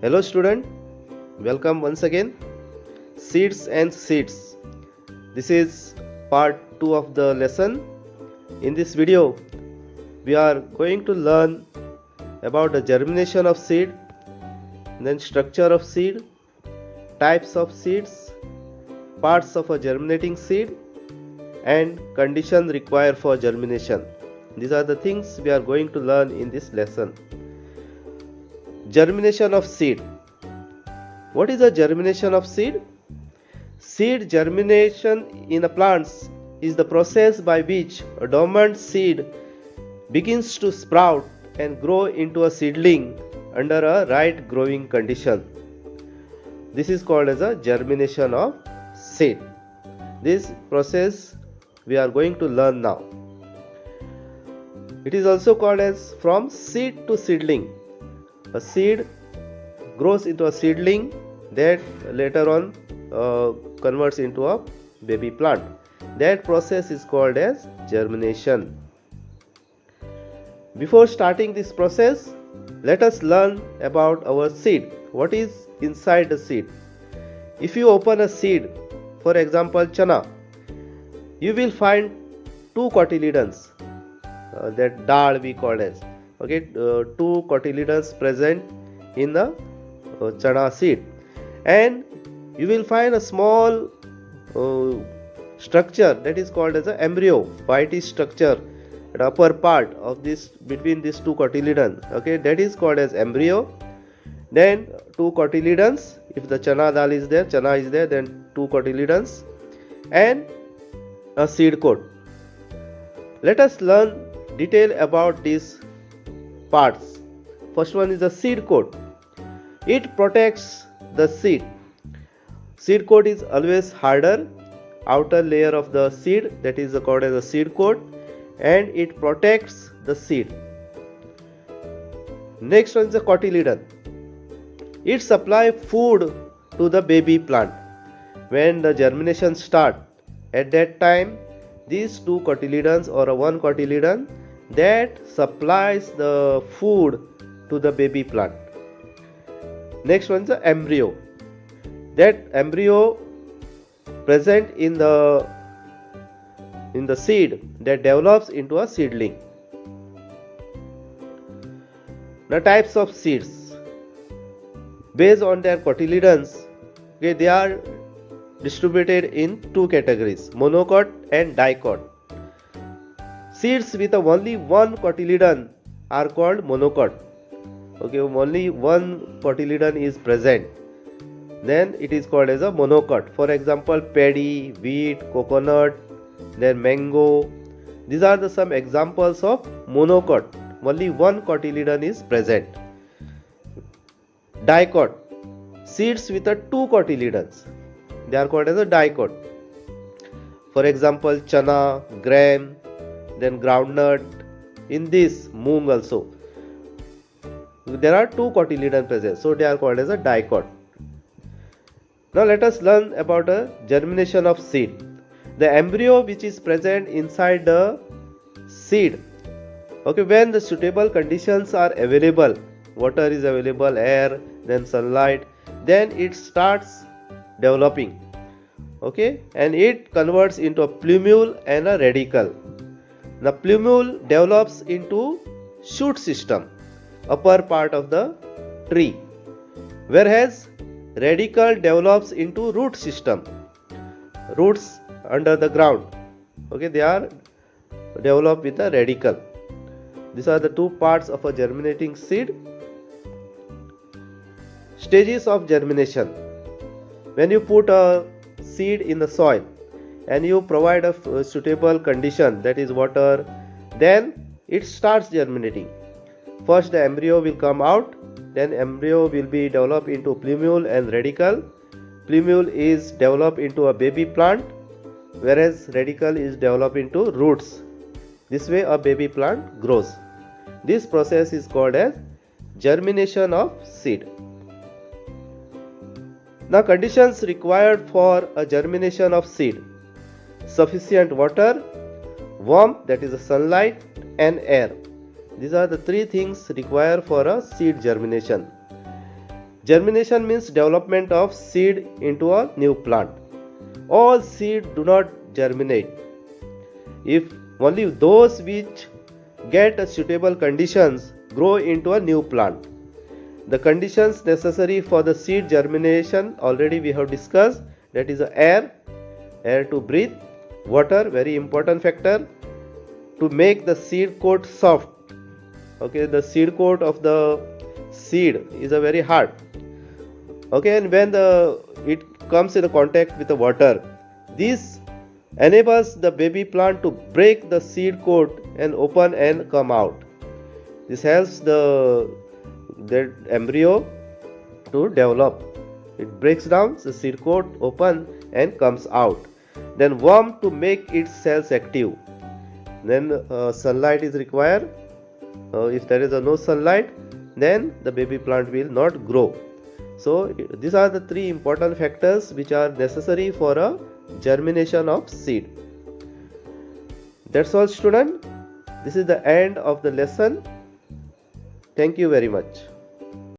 Hello student, welcome once again. Seeds and seeds. This is part 2 of the lesson. In this video, we are going to learn about the germination of seed, then structure of seed, types of seeds, parts of a germinating seed, and conditions required for germination. These are the things we are going to learn in this lesson. Germination of seed. What is a germination of seed? Seed germination in a plant is the process by which a dormant seed begins to sprout and grow into a seedling under a right growing condition. This is called as a germination of seed. This process we are going to learn now. It is also called as from seed to seedling. A seed grows into a seedling that later on converts into a baby plant. That process is called as germination. Before starting this process, let us learn about our seed. What is inside the seed? If you open a seed, for example chana, you will find two cotyledons, that dal we call as. Two cotyledons present in the chana seed, and you will find a small structure that is called as an embryo, whitish structure at upper part of this between these two cotyledons. That is called as embryo. Then two cotyledons, if the chana dal is there, chana is there, then two cotyledons and a seed coat. Let us learn detail about these parts. First one is the seed coat. It protects the seed. Seed coat is always harder outer layer of the seed, that is called as a seed coat, and it protects the seed. Next one is the cotyledon. It supplies food to the baby plant. When the germination starts, at that time these two cotyledons or one cotyledon that supplies the food to the baby plant. Next one is the embryo. That embryo present in the seed that develops into a seedling. The types of seeds. Based on their cotyledons, they are distributed in two categories, monocot and dicot. Seeds with only one cotyledon are called monocot. Only one cotyledon is present, then it is called as a monocot. For example, paddy, wheat, coconut, then mango. These are some examples of monocot. Only one cotyledon is present. Dicot. Seeds with two cotyledons, they are called as a dicot. For example, chana, gram, then groundnut. In this, moong also, there are two cotyledons present, so they are called as a dicot. Now let us learn about a germination of seed. The embryo which is present inside the seed, when the suitable conditions are available, water is available, air, then sunlight, then it starts developing, and it converts into a plumule and a radicle. The plumule develops into shoot system, upper part of the tree, whereas radicle develops into root system, roots under the ground. They are developed with a radicle. These are the two parts of a germinating seed. Stages of germination. When you put a seed in the soil and you provide a suitable condition, that is water, then it starts germinating. First the embryo will come out, then embryo will be developed into plumule and radicle. Plumule is developed into a baby plant, whereas radicle is developed into roots. This way a baby plant grows. This process is called as germination of seed. Now conditions required for a germination of seed: sufficient water, warmth, that is the sunlight, and air. These are the three things required for a seed germination. Germination means development of seed into a new plant. All seed do not germinate. If only those which get suitable conditions grow into a new plant. The conditions necessary for the seed germination already we have discussed, that is air to breathe, water, very important factor, to make the seed coat soft. Okay, the seed coat of the seed is a very hard. Okay, and when it comes in contact with the water, this enables the baby plant to break the seed coat and open and come out. This helps the embryo to develop. It breaks down the seed coat, open and comes out. Then worm to make its cells active. Then sunlight is required. If there is no sunlight, then the baby plant will not grow. So these are the three important factors which are necessary for a germination of seed. That's all, student. This is the end of the lesson. Thank you very much.